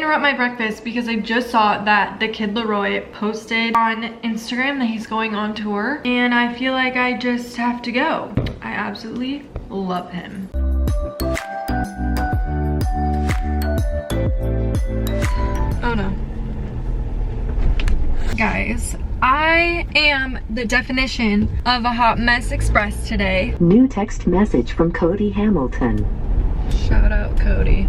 interrupt my breakfast because I just saw that the kid Leroy posted on Instagram that he's going on tour, and I feel like I just have to go. I absolutely love him. Oh no. Guys, I am the definition of a hot mess express today. New text message from Cody Hamilton. Shout out Cody.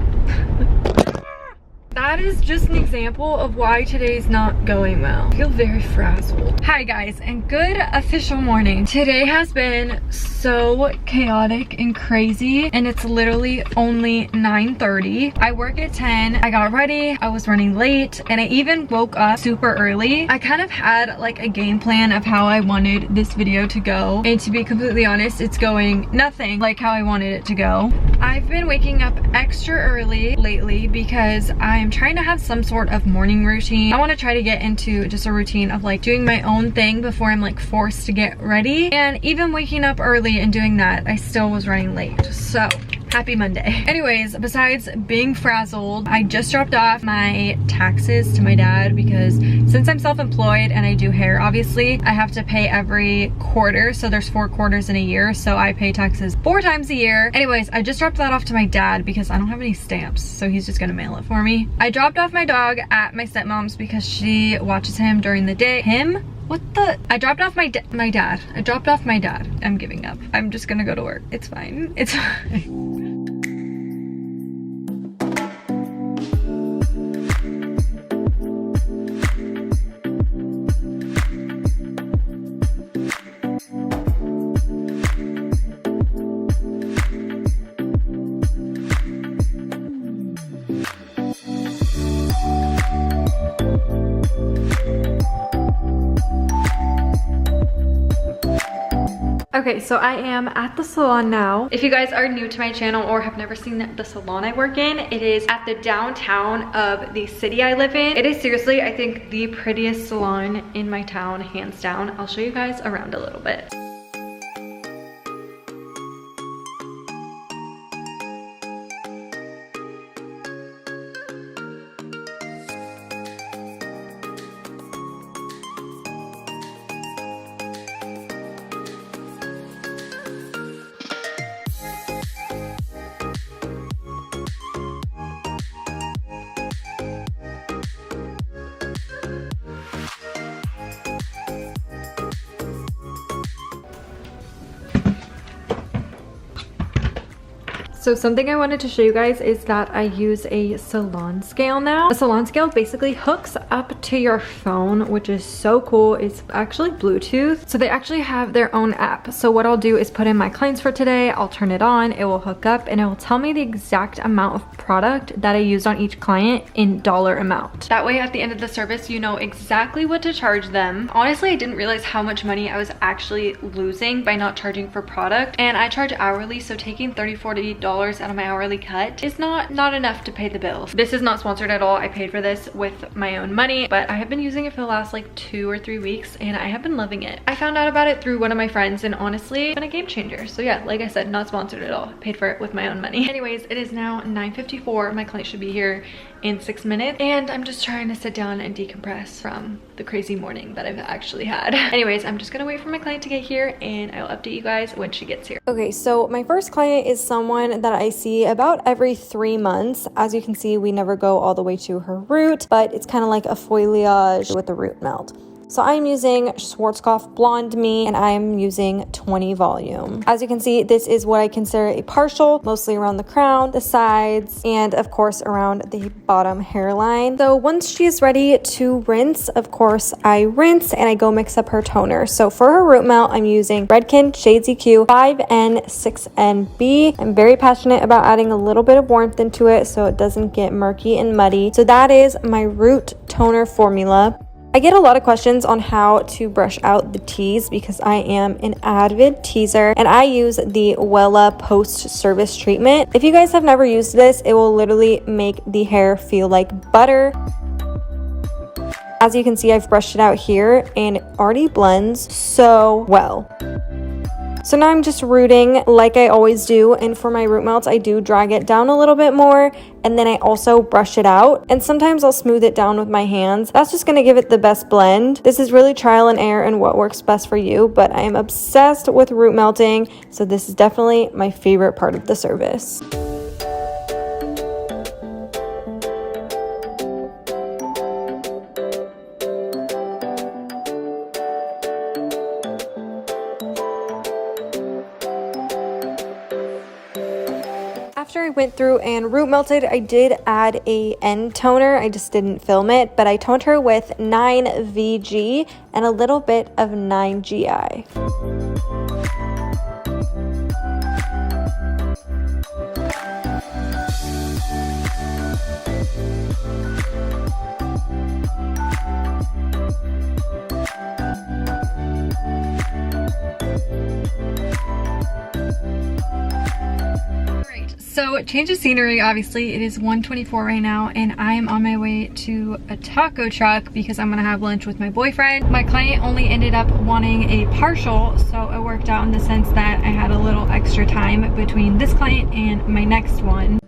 That is just an example of why today's not going well. I feel very frazzled. Hi guys, and good official morning. Today has been so chaotic and crazy, and it's literally only 9:30. I work at 10. I got ready, I was running late, and I even woke up super early. I kind of had like a game plan of how I wanted this video to go, and to be completely honest, it's going nothing like how I wanted it to go. I've been waking up extra early lately because I'm trying to have some sort of morning routine. I want to try to get into just a routine of like doing my own thing before I'm like forced to get ready. And even waking up early and doing that, I still was running late. So happy Monday. Anyways, besides being frazzled, I just dropped off my taxes to my dad because since I'm self-employed and I do hair, obviously, I have to pay every quarter. So there's 4 quarters in a year. So I pay taxes 4 times a year. Anyways, I just dropped that off to my dad because I don't have any stamps. So he's just gonna mail it for me. I dropped off my dog at my stepmom's because she watches him during the day. Him? What the? I dropped off my dad. I dropped off my dad. I'm giving up. I'm just gonna go to work. It's fine. It's fine. Okay, so I am at the salon now. If you guys are new to my channel or have never seen the salon I work in, it is at the downtown of the city I live in. It is seriously, I think, the prettiest salon in my town, hands down. I'll show you guys around a little bit. So something I wanted to show you guys is that I use a salon scale now. A salon scale basically hooks up to your phone, which is so cool. It's actually Bluetooth. So they actually have their own app. So what I'll do is put in my clients for today. I'll turn it on, it will hook up, and it will tell me the exact amount of product that I used on each client in dollar amount. That way at the end of the service, you know exactly what to charge them. Honestly, I didn't realize how much money I was actually losing by not charging for product. And I charge hourly, so taking $30, $40 out of my hourly cut is not enough to pay the bills. This is not sponsored at all. I paid for this with my own money, but I have been using it for the last like 2 or 3 weeks and I have been loving it. I found out about it through one of my friends and honestly, it's been a game changer. So yeah, like I said, not sponsored at all. Paid for it with my own money. Anyways, it is now 9:54. My client should be here in 6 minutes and I'm just trying to sit down and decompress from the crazy morning that I've actually had. Anyways, I'm just gonna wait for my client to get here and I'll update you guys when she gets here. Okay, so my first client is someone that I see about every 3 months. As you can see, we never go all the way to her root, but it's kind of like a foliage with the root melt. So I'm using Schwarzkopf Blonde Me and I'm using 20 volume. As you can see, this is what I consider a partial, mostly around the crown, the sides, and of course around the bottom hairline. So once she's ready to rinse, of course I rinse and I go mix up her toner. So for her root melt, I'm using Redken Shades EQ 5N6NB. I'm very passionate about adding a little bit of warmth into it so it doesn't get murky and muddy. So that is my root toner formula. I get a lot of questions on how to brush out the teas because I am an avid teaser and I use the Wella post-service treatment. If you guys have never used this, it will literally make the hair feel like butter. As you can see, I've brushed it out here and it already blends so well. So now I'm just rooting like I always do, and for my root melts I do drag it down a little bit more, and then I also brush it out, and sometimes I'll smooth it down with my hands. That's just going to give it the best blend. This is really trial and error and what works best for you, but I am obsessed with root melting, so this is definitely my favorite part of the service. After I went through and root melted, I did add a end toner. I just didn't film it, but I toned her with 9VG and a little bit of 9GI. So change of scenery, obviously. It is 1:24 right now and I am on my way to a taco truck because I'm gonna have lunch with my boyfriend. My client only ended up wanting a partial, so it worked out in the sense that I had a little extra time between this client and my next one.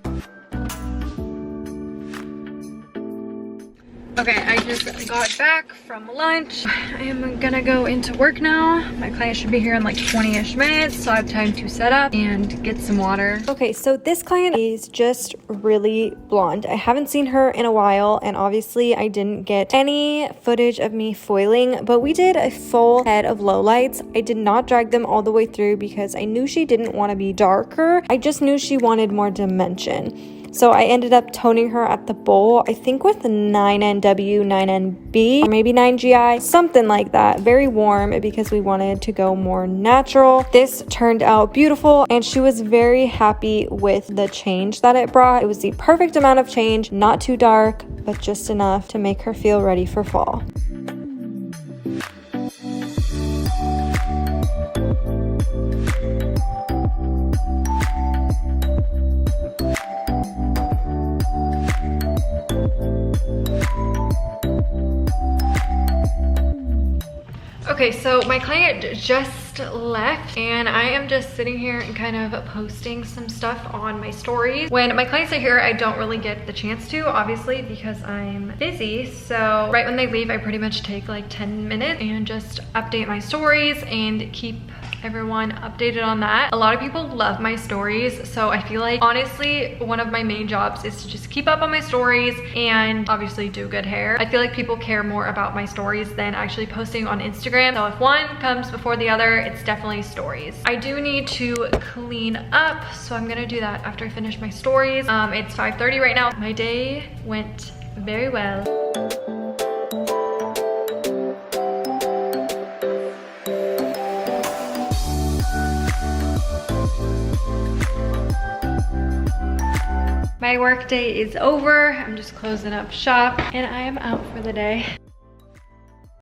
Okay, I just got back from lunch. I am gonna go into work now. My client should be here in like 20-ish minutes, so I have time to set up and get some water. Okay, so this client is just really blonde. I haven't seen her in a while, and obviously I didn't get any footage of me foiling, but we did a full head of lowlights. I did not drag them all the way through because I knew she didn't want to be darker. I just knew she wanted more dimension. So I ended up toning her at the bowl, I think with 9NW, 9NB, or maybe 9GI, something like that. Very warm because we wanted to go more natural. This turned out beautiful and she was very happy with the change that it brought. It was the perfect amount of change, not too dark, but just enough to make her feel ready for fall. Okay, so my client just left and I am just sitting here and kind of posting some stuff on my stories. When my clients are here, I don't really get the chance to, obviously, because I'm busy. So right when they leave, I pretty much take like 10 minutes and just update my stories and keep everyone updated on that. A lot of people love my stories, so I feel like honestly one of my main jobs is to just keep up on my stories and obviously do good hair. I feel like people care more about my stories than actually posting on Instagram. So if one comes before the other, it's definitely stories. I do need to clean up, so I'm gonna do that after I finish my stories. It's 5:30 right now. My day went very well. My work day is over. I'm just closing up shop and I am out for the day.